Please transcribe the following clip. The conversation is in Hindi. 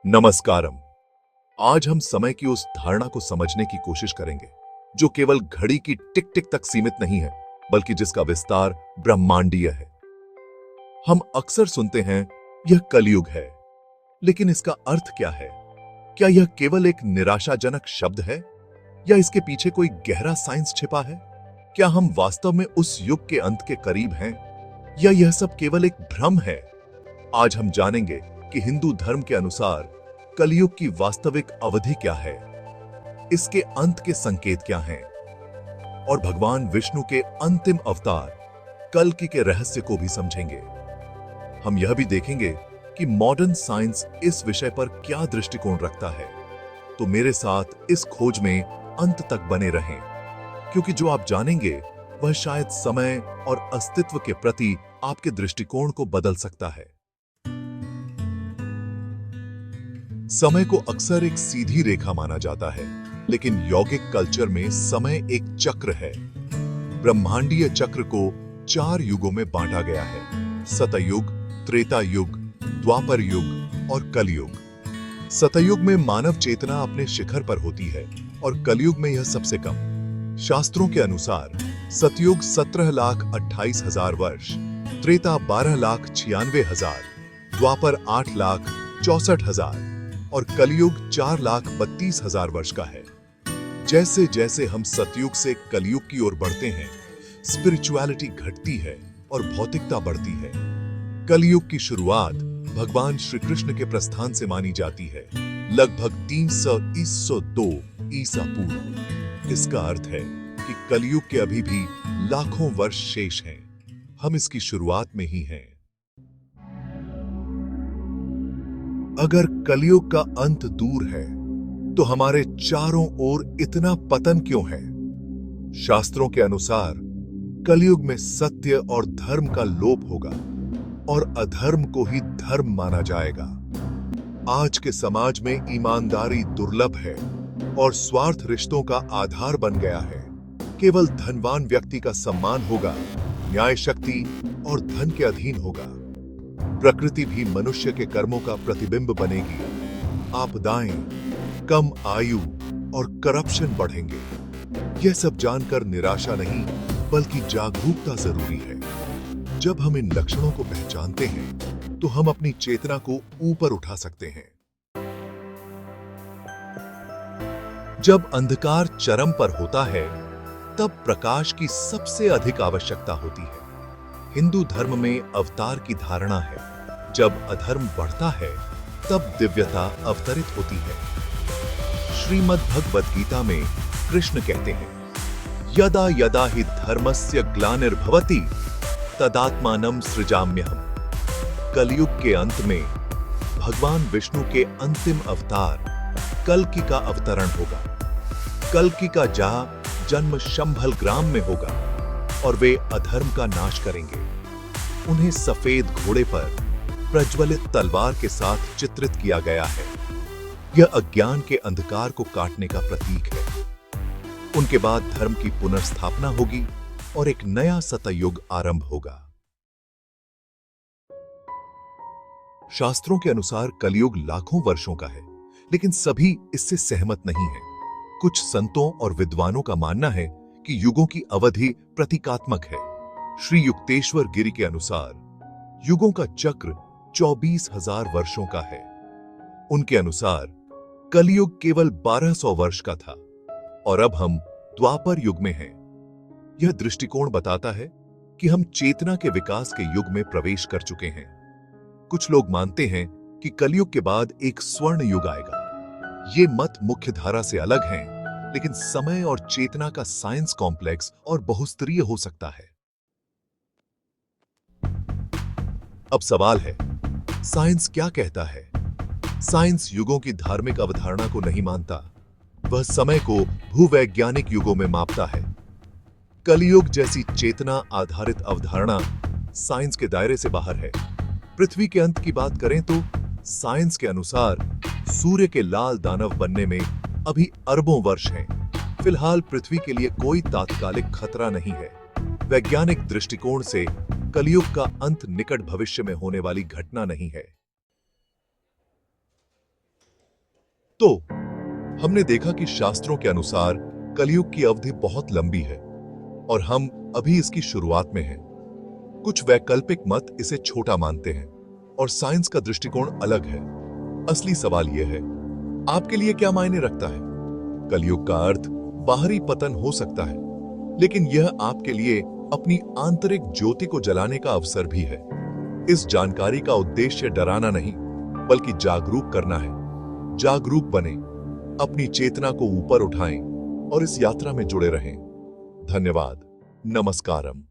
नमस्कारम। आज हम समय की उस धारणा को समझने की कोशिश करेंगे जो केवल घड़ी की टिक टिक तक सीमित नहीं है, बल्कि जिसका विस्तार ब्रह्मांडीय है। हम अक्सर सुनते हैं यह कलयुग है, लेकिन इसका अर्थ क्या है? क्या यह केवल एक निराशाजनक शब्द है या इसके पीछे कोई गहरा साइंस छिपा है? क्या हम वास्तव में उस युग के अंत के करीब हैं या यह सब केवल एक भ्रम है? आज हम जानेंगे कि हिंदू धर्म के अनुसार कलयुग की वास्तविक अवधि क्या है, इसके अंत के संकेत क्या हैं, और भगवान विष्णु के अंतिम अवतार कल्कि के रहस्य को भी समझेंगे। हम यह भी देखेंगे कि मॉडर्न साइंस इस विषय पर क्या दृष्टिकोण रखता है। तो मेरे साथ इस खोज में अंत तक बने रहें, क्योंकि जो आप जानेंगे वह शायद समय और अस्तित्व के प्रति आपके दृष्टिकोण को बदल सकता है। समय को अक्सर एक सीधी रेखा माना जाता है, लेकिन यौगिक कल्चर में समय एक चक्र है। ब्रह्मांडीय चक्र को 4 युगों में बांटा गया है: सतयुग, त्रेता युग, द्वापर युग और कलयुग। सतयुग में मानव चेतना अपने शिखर पर होती है और कलयुग में यह सबसे कम। शास्त्रों के अनुसार सतयुग 17,28,000 वर्ष, त्रेता 12,96,000, द्वापर 8,64,000 और कलयुग 4,32,000 वर्ष का है। जैसे जैसे हम सतयुग से कलयुग की ओर बढ़ते हैं, स्पिरिचुअलिटी घटती है और भौतिकता बढ़ती है। कलयुग की शुरुआत भगवान श्री कृष्ण के प्रस्थान से मानी जाती है, लगभग 302 ईसा पूर्व। इसका अर्थ है कि कलयुग के अभी भी लाखों वर्ष शेष हैं। हम इसकी शुरुआत में ही हैं। अगर कलयुग का अंत दूर है, तो हमारे चारों ओर इतना पतन क्यों है? शास्त्रों के अनुसार कलयुग में सत्य और धर्म का लोप होगा और अधर्म को ही धर्म माना जाएगा। आज के समाज में ईमानदारी दुर्लभ है और स्वार्थ रिश्तों का आधार बन गया है। केवल धनवान व्यक्ति का सम्मान होगा, न्याय शक्ति और धन के अधीन होगा। प्रकृति भी मनुष्य के कर्मों का प्रतिबिंब बनेगी। आपदाएं, कम आयु और करप्शन बढ़ेंगे। यह सब जानकर निराशा नहीं, बल्कि जागरूकता जरूरी है। जब हम इन लक्षणों को पहचानते हैं, तो हम अपनी चेतना को ऊपर उठा सकते हैं। जब अंधकार चरम पर होता है, तब प्रकाश की सबसे अधिक आवश्यकता होती है। हिंदू धर्म में अवतार की धारणा है। जब अधर्म बढ़ता है, तब दिव्यता अवतरित होती है। श्रीमद् भगवद गीता में कृष्ण कहते हैं, यदा यदा हि धर्मस्य ग्लानिर्भवति तदात्मानं सृजाम्यहम्। कलयुग के अंत में भगवान विष्णु के अंतिम अवतार कल्कि का अवतरण होगा। कल्कि का जन्म शंभल ग्राम में होगा और वे अधर्म का नाश करेंगे। उन्हें सफेद घोड़े पर प्रज्वलित तलवार के साथ चित्रित किया गया है। यह अज्ञान के अंधकार को काटने का प्रतीक है। उनके बाद धर्म की पुनर्स्थापना होगी और एक नया सतयुग आरंभ होगा। शास्त्रों के अनुसार कलयुग लाखों वर्षों का है, लेकिन सभी इससे सहमत नहीं हैं। कुछ संतों और विद्वानों का मानना है कि युगों की अवधि प्रतीकात्मक है। श्री युक्तेश्वर गिरि के अनुसार युगों का चक्र 24,000 वर्षों का है। उनके अनुसार कलयुग केवल 1200 वर्ष का था और अब हम द्वापर युग में हैं। यह दृष्टिकोण बताता है कि हम चेतना के विकास के युग में प्रवेश कर चुके हैं। कुछ लोग मानते हैं कि कलयुग के बाद एक स्वर्ण युग आएगा। ये मत मुख्य धारा से अलग हैं, लेकिन समय और चेतना का साइंस कॉम्प्लेक्स और बहुस्तरीय हो सकता है। अब सवाल है, साइंस क्या कहता है? साइंस युगों की धार्मिक अवधारणा को नहीं मानता। वह समय को भूवैज्ञानिक युगों में मापता है। कलयुग जैसी चेतना आधारित अवधारणा साइंस के दायरे से बाहर है। पृथ्वी के अंत की बात करें तो साइंस के अनुसार सूर्य के लाल दानव बनने में अभी अरबों वर्ष हैं। फिलहाल पृथ्वी के लिए कोई तात्कालिक खतरा नहीं है। वैज्ञानिक दृष्टिकोण से कलयुग का अंत निकट भविष्य में होने वाली घटना नहीं है। तो हमने देखा कि शास्त्रों के अनुसार कलयुग की अवधि बहुत लंबी है और हम अभी इसकी शुरुआत में हैं। कुछ वैकल्पिक मत इसे छोटा मानते हैं और साइंस का दृष्टिकोण अलग है। असली सवाल यह है, आपके लिए क्या मायने रखता है? कलयुग का अर्थ बाहरी पतन हो सकता है, लेकिन यह आपके लिए अपनी आंतरिक ज्योति को जलाने का अवसर भी है। इस जानकारी का उद्देश्य डराना नहीं, बल्कि जागरूक करना है। जागरूक बने, अपनी चेतना को ऊपर उठाएं और इस यात्रा में जुड़े रहें। धन्यवाद। नमस्कारम।